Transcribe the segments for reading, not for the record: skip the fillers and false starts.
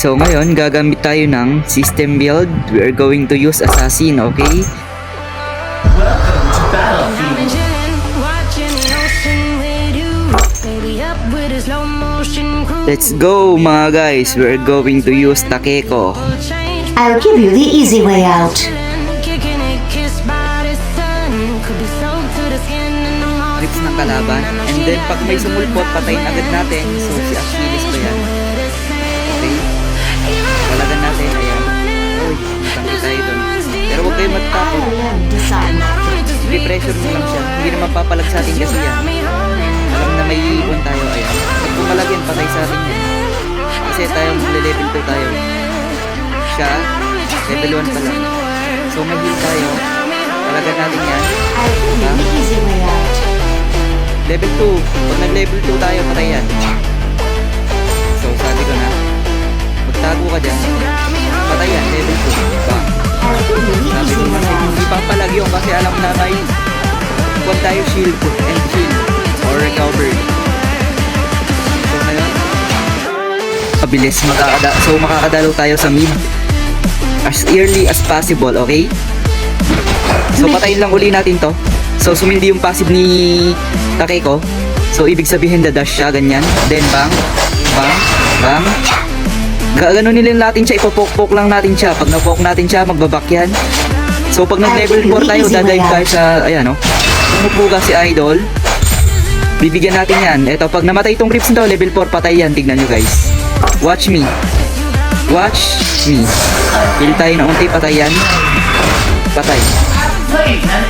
So ngayon, gagamit tayo ng system build. We are going to use assassin, okay? Welcome to Battlefield. Let's go mga guys. We are going to use Takeko. I'll give you the easy way out. Grips ng kalaban. And then pag may sumulpot, patayin agad natin. So si Achilles ba yan? Okay. Talagan natin. Ayan. Uy, matanggi tayo dun. Pero huwag kayo magtakot. I-pressure mo lang siya. Hindi naman papalag sa atin kasi yan. Alam na may iipon tayo. Ayan. Pag pumalag yan, patay sa atin yan. Kasi tayo level 2 tayo. Siya, level 1 pa lang. So may heal tayo. Talagan natin yan. I'll give you the easy way out. Level 2. Pag nag-level 2 tayo, patay yan. So, sabi ko na, magtago ka dyan. Patay yan, level 2. Bang. I'll give you the Sabi easy ko way na, out. hindi papalag yun kasi alam na may huwag tayo shield and heal or recover. So, ngayon, mabilis. So, makakadalo tayo sa mid as early as possible, okay? So, patayin lang uli natin to. So, sumindi yung passive ni Takeko. So, ibig sabihin dash siya, ganyan. Then, bang, bang, bang. Gaganon nila natin siya, ipopok-pok lang natin siya. Pag napoke natin siya, magbabak yan. So, pag nag-level 4 tayo, dadive tayo sa, ayan o. Umupo ka si Idol. Bibigyan natin yan. Eto, pag namatay itong grips nito, level 4, patay yan. Tignan nyo guys. Watch me. Watch me. Heal tayo na unti, patay yan. Patay.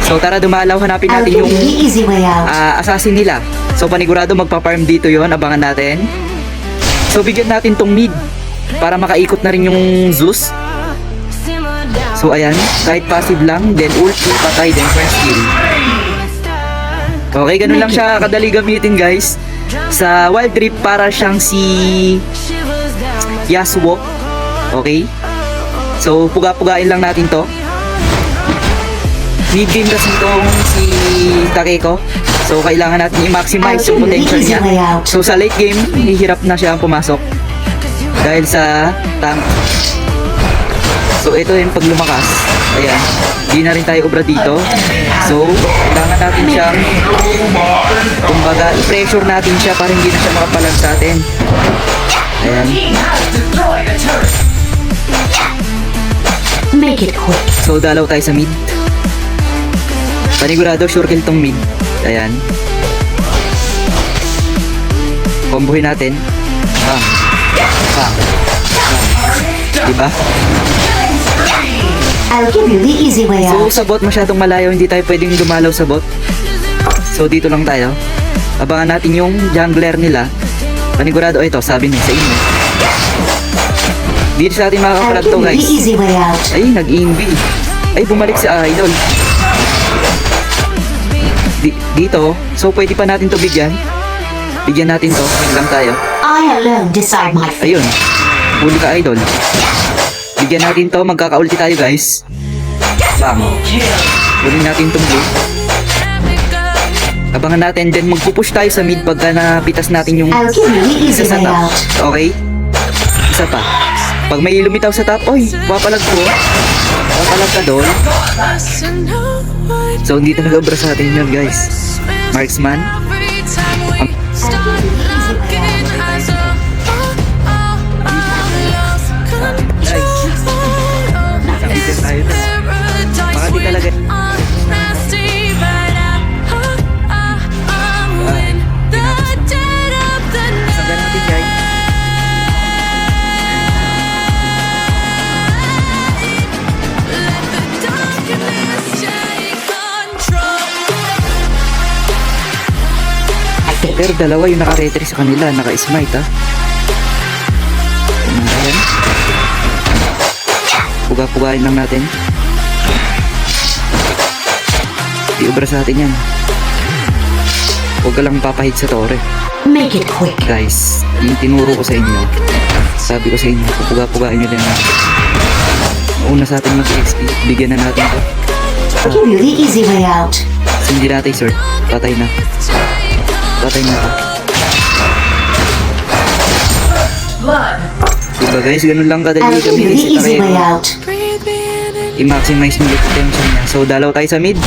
So tara dumalaw, hanapin I'll natin give yung you the easy way out. assassin nila. So panigurado magpa-farm dito yon, abangan natin. So bigyan natin tong mid para makaikot na rin yung Zeus. So ayan, kahit passive lang, then ulti, patay, then first kill. Okay, ganun lang siya kadali gamitin guys. Sa Wild Rift para siyang si Yasuo. Okay? So puga-pugain lang natin to. Mid game kasi itong si Takeko. So kailangan natin i-maximize yung potential niya. So sa late game, hihirap na siya ang pumasok dahil sa tank. So ito yung pag lumakas. Ayan, di na rin tayo obra dito. So kailangan natin siyang, kumbaga i-pressure natin siya para hindi na siya makapalag sa atin. Ayan. Make it quick. So dalaw tayo sa mid. Panigurado sure kill tong mid. Ayan. Kombohin natin. Bang. Bang. Bang. Diba? I'll give you the easy way So out. sa bot masyadong malayo, hindi tayo pwedeng dumalaw sa bot. So dito lang tayo. Abangan natin yung jungler nila. Panigurado, ito sabi niya sa inyo. Dito sa atin I'll makakapalag give to you the guys. easy way out. Ay, nag-invi. Ay, bumalik si Idol. Dito, so pwede pa natin to bigyan. Bigyan natin to, wait lang tayo. I alone decide my fate. Ayun, huli ka Idol. Bigyan natin to, magkaka-ulti tayo guys. Bang. Huli natin tong blue. Abangan natin, then magpupush tayo sa mid pagka napitas natin yung I'll give you the easy isa sa way top. out. Okay? Isa pa. Pag may lumitaw sa top, oy, papalag ko. Papalag ka doon. So, hindi talaga obra sa atin yun, guys. Marksman. Nakabigyan tayo doon. Baka di talaga. Sagan natin, guys. Pero dalawa yung naka-retry sa kanila, naka-smite ha. Ayan. Puga-pugain lang natin. Di obra sa atin yan. Huwag ka lang papahid sa tore. Make it quick. Guys, yung tinuro ko sa inyo, sabi ko sa inyo, puga-pugain nyo din natin. Una sa atin mag-XP, bigyan na natin to. I'll give you the easy way out. So, hindi natin sir, patay na. Patay na to. Blood. Sige Diba guys, ganun lang kadali I'll give you gamitin the si easy way Takeko. out. I-maximize mo yung potential niya. So, dalaw tayo sa mid.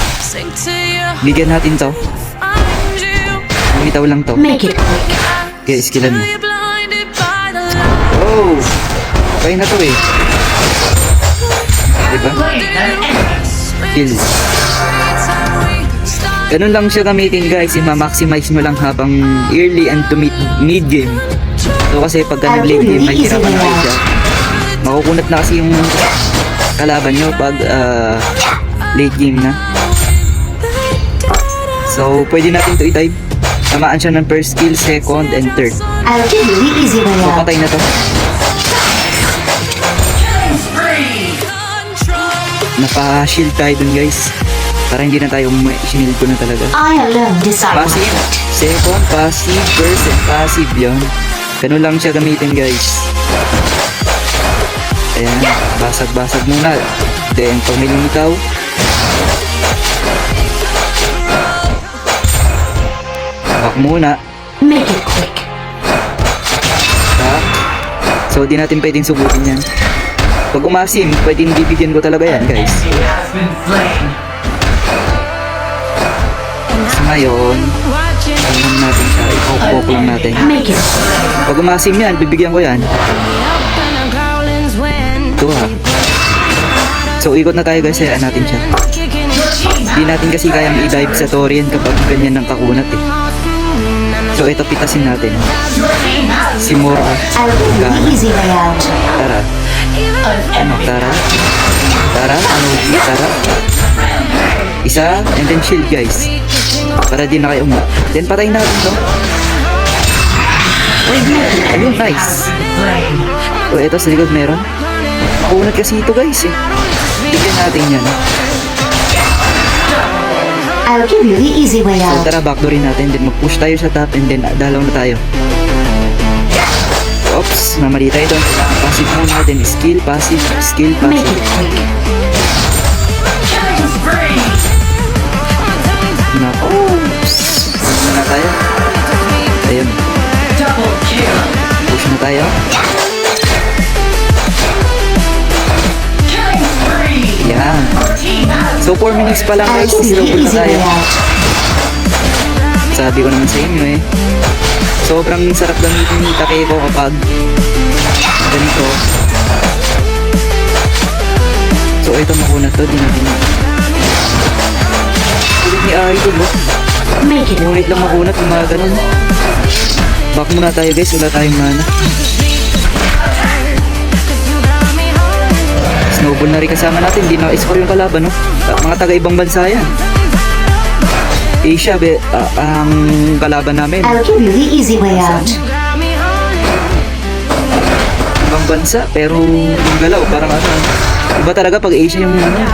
Bigyan natin to. Bumitaw lang to. Make it quick. Okay, skillan mo. Oh! Okay na to eh. Diba? Kill. Ganun lang siya gamitin guys. I-maximize mo lang habang early and to mid game. So kasi pagka nag-late game, may hirapan na kayo siya. Makukunat na kasi yung kalaban nyo pag late game na. So, pwede natin to i-dive. Tamaan siya ng first skill, second, and third. I'll give you the easy way So, out. patay na to. Napa-shield tayo dun guys. Para hindi na tayo shield ko na talaga. I alone decide my Passive, fate. second, passive, first, and passive yun. Ganun lang siya gamitin guys. Ayan, basag-basag muna. Then, pag may lumitaw, back muna. Make it quick. Back. So, di natin pwedeng subutin yan. Pag umasim, pwedeng bibigyan ko talaga yan guys. Enemy has been slain. So, ngayon, tingnan natin siya. I-poke lang natin. Make it quick. Pag umasim yan, bibigyan ko yan. Ito ha. So, ikot na tayo guys. Hayaan natin siya. Di natin kasi kayang i-dive sa Torian kapag ganyan ng kakunat eh. So, ito pitasin natin. Si Mora. I'll give you the easy way out. Tara. Ano? Tara. Tara. Ano? Tara. Isa. And then shield guys. Para di na kayo Then patayin natin to. Ayun, nice. So, ito sa likod meron. Kakunat kasi ito guys eh. Bigyan natin yan. I'll give you the easy way So, out. tara, backdoorin natin. Then, mag-push tayo sa top and then, dalaw na tayo. Oops, namali tayo doon. Passive muna. Then, skill, passive, skill, Make passive. it quick. Nako. Oops. Push na tayo. Ayun. Double kill. Push na tayo. Killing spree. Yan. Team has So, 4 minutes pa lang I'll guys. give you the Slow na easy tayo. way out. Sabi ko naman sa inyo eh. Sobrang sarap gamitin ni Takeko kapag ganito. So, ito makunat to. Di natin ulit ni Idol oh. Make it Ngunit quick. lang makunat, yung mga ganun. Back muna tayo guys, wala tayong mana. Snowball na rin kasama natin, di na-score yung kalaban, no? Mga taga-ibang bansa yan. Asia, ang kalaban namin. I'll give you the easy way out. Ibang bansa, pero yung galaw, parang ano. Iba talaga pag Asia yung ano.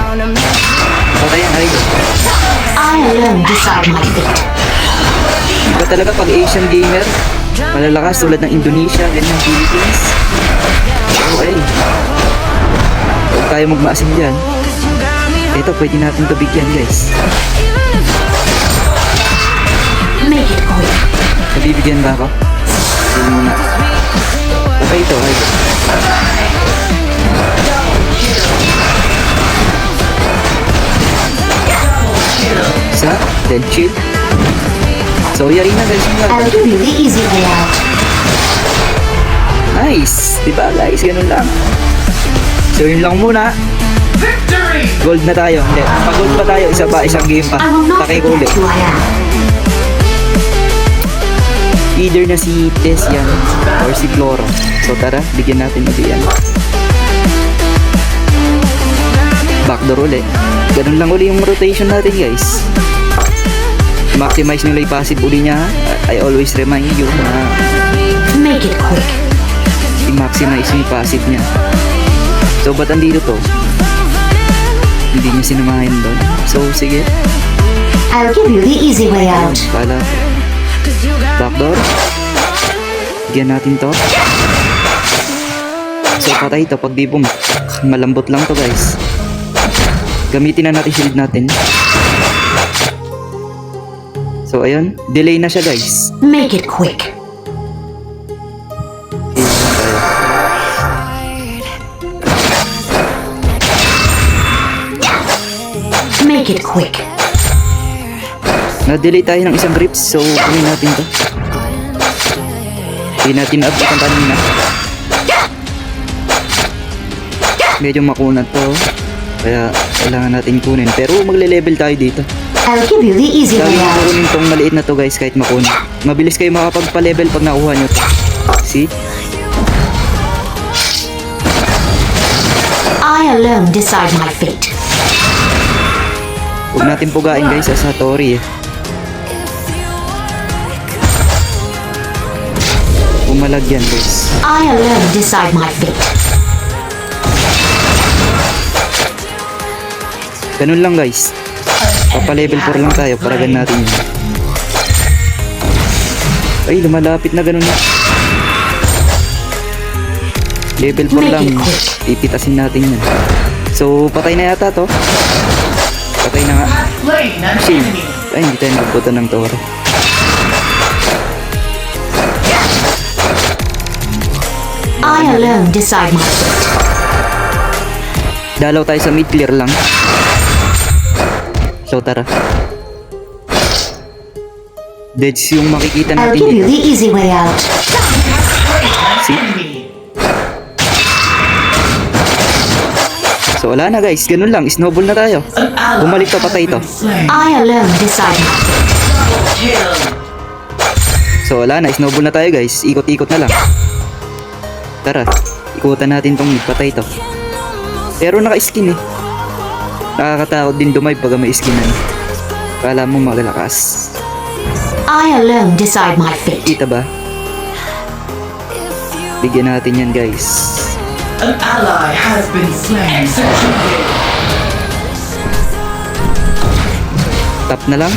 Patayan, Idol. I alone decide my fate. Iba talaga pag Asian gamer. Malalakas tulad ng Indonesia, ganyan, Philippines. So, ay. Huwag tayo magmaasin dyan. Ito, pwede natin ito bigyan, guys. Make it quick. Nabibigyan ba ako? Sige muna. Okay, ito, ay. Isa, then chill. So, yari na, guys. I'll give you the easy way out. Nice! Diba, guys? Ganun lang. So, yun lang muna. victory. Gold na tayo. Hindi. Pag-gold pa tayo, isa pa, isang game pa. I will not Takay ko ulit. forget who I am. Either na si Tess yan or si Flora. So tara, bigyan natin ulit yan. Backdoor ulit. Ganun lang uli yung rotation natin guys. Maximize nyo lang yung passive uli niya. I always remind you na Make it quick. i-maximize yung passive niya. So ba't andito to? Hindi niya sinamahin doon. So sige. I'll give you the easy way Ayun, out. pala. Backdoor. Bigyan natin to. So patay to pag di malambot lang to guys. Gamitin na natin shield natin. So ayun, delay na siya guys. Make it quick. Ayun tayo. Make it quick. Na-delay tayo ng isang grips, so kunin natin to. Hindi natin update ang kanina. Medyo makunat to, kaya kailangan natin kunin. Pero magle-level tayo dito. I'll give you the easy Lagi way ko out. kunin tong maliit na to guys, kahit makunat. Mabilis kayo makapagpa-level pag nakuha nyo to. See? I alone decide my fate. Huwag natin pugain guys sa Satori eh. Umalag yan guys. I alone decide my fate. Ganun lang guys. Papa-level 4 lang tayo para gan natin yun. Ay, lumalapit na ganun na. Level 4 lang. Pipitasin natin yan. So, patay na yata to. Patay na nga. Slain an Shield. enemy. Ay, hindi tayo nagbuto ng toro. I alone decide my fate. Dalaw tayo sa mid, clear lang. So, tara. Deads yung makikita I'll natin give you dito. the easy way out. See? Enemy. So, wala na guys. Ganun lang. Snowball na tayo. An ally Bumalik pa, patay has to. been slain. I alone decide my fate. Kill. So, wala na. Snowball na tayo guys. Ikot-ikot na lang. Tara. Ikutan natin tong mid. Patay to. Pero naka-skin eh. Nakakatakot din dumay pag may skinan. Kala mo magalakas. I alone decide my fate. Kita ba? Bigyan natin yan guys. An ally has been slain. Executed. Tap na lang.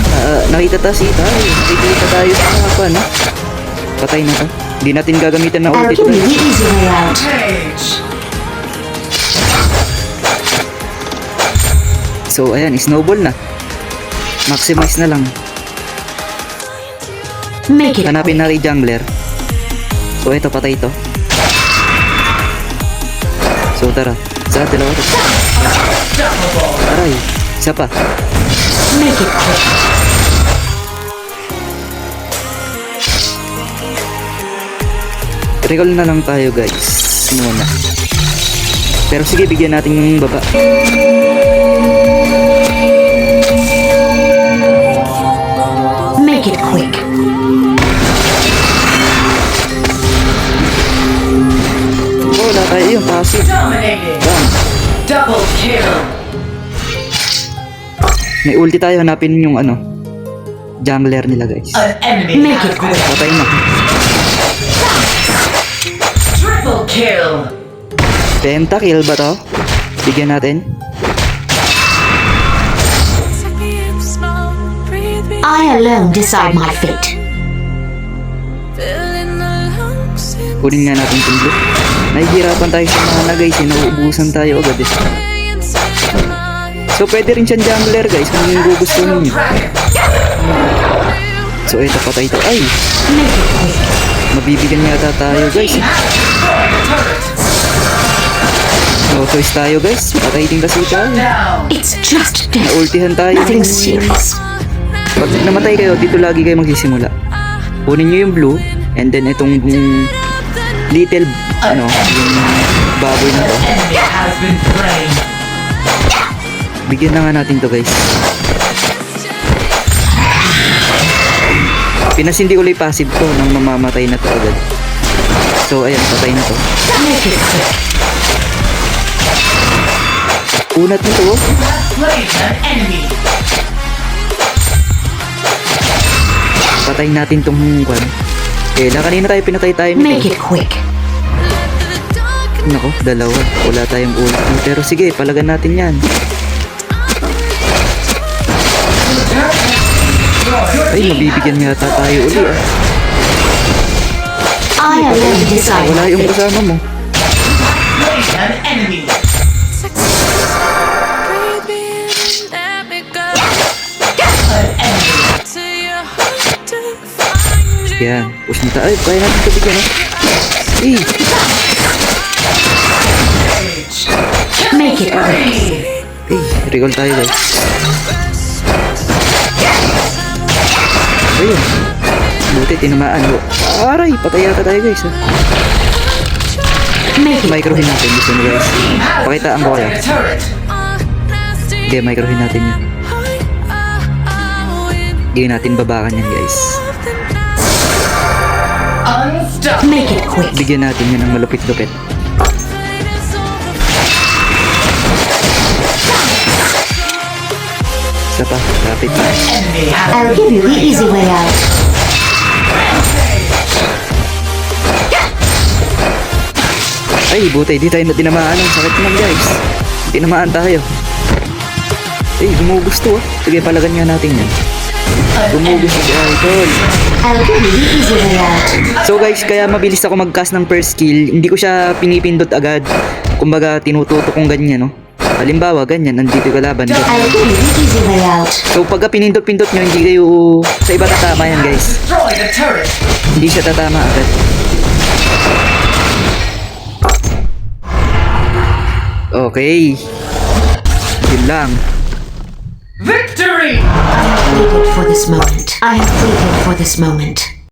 Nakita tayo. Nakikita tayo sa mapa, no? Patay na to. Hindi natin gagamitan ng I'll ulti give to. you the easy way out. Rage. So, ayan. Snowball na. Maximize na lang. Make it Hanapin quick. natin jungler. So, ito. Patay to. So, tara. Isa, dalawa to. Unstoppable. Aray. Isa pa. Make it quick. Recall na lang tayo guys. Muna. Pero sige, bigyan natin yung baba. Make it quick. Oh, wala tayo yung passive. Dominated. Bam. Double kill. May ulti tayo, hanapin yung ano. Jungler nila guys. An enemy Make has it been quick. Patay na. triple kill. Pentakill ba to? Bigyan natin. I alone decide my fate. Kunin nga natin itong blue. Nahihirapan tayo sa mana guys. Nauubusan tayo agad eh. So pwede rin siyang jungler guys kung yung gugustuhin niyo. So ito, patay to. Ay! Make it quick. Mabibigyan yata tayo guys. No choice tayo guys. Patay din kasi tayo. Down. It's just death. Naultihan tayo. Nothing serious. Pag namatay kayo, dito lagi kayo magsisimula. Kunin nyo yung blue, and then itong little, ano, yung baboy na to. Enemy has been slain. Bigyan na nga natin to guys. Pinasindi ulit passive to nang mamamatay na to agad. So ayan, patay na to. Make it quick. Unat nito oh. Slain an enemy. Patayin natin tong kwan. Eh, kanina tayo pinatay tayo Make nito. it quick. Nako, dalawa. Wala tayong ulti. Pero sige, palagan natin yan. Ay, mabibigyan yata tayo uli ah. I alone decide Wala my yung fate. kasama mo. Slain an enemy. An enemy. Yan, push na tayo. Ay, kaya natin ito bigyan ah. Eh, Rage. Make it quick. Spree. recall tayo guys. Ayun. Buti, tinamaan. Aray, patay yata tayo guys. Make it Microhin natin. Gusto nyo guys. Pakitaan ko kaya. A turret. Hindi, microhin natin yun. Hindi natin babakan yan guys. Unstoppable. Make it quick. Bigyan natin yun ng malupit-lupit. Isa pa, rapid pa. Enemy has I'll give you the easy way out. Ay, buti, di tayo na tinamaan. Ang sakit naman guys. Tinamaan tayo. Ay, gumugos to ah. Sige, palagan nga natin yan. Gumugos na si Idol. I'll give you the easy way out. So guys, kaya mabilis ako mag-cast ng first skill. Hindi ko siya pinipindot agad. Kumbaga, tinututok kong ganyan, no? Halimbawa, ganyan, nandito yung kalaban. I'll give you the easy way out. So, pagka pinindot-pindot nyo, hindi kayo sa iba tatama yan, guys. destroyed a turret. Hindi siya tatama agad. Okay. Yun lang. Victory! I have waited for this moment. I have waited for this moment.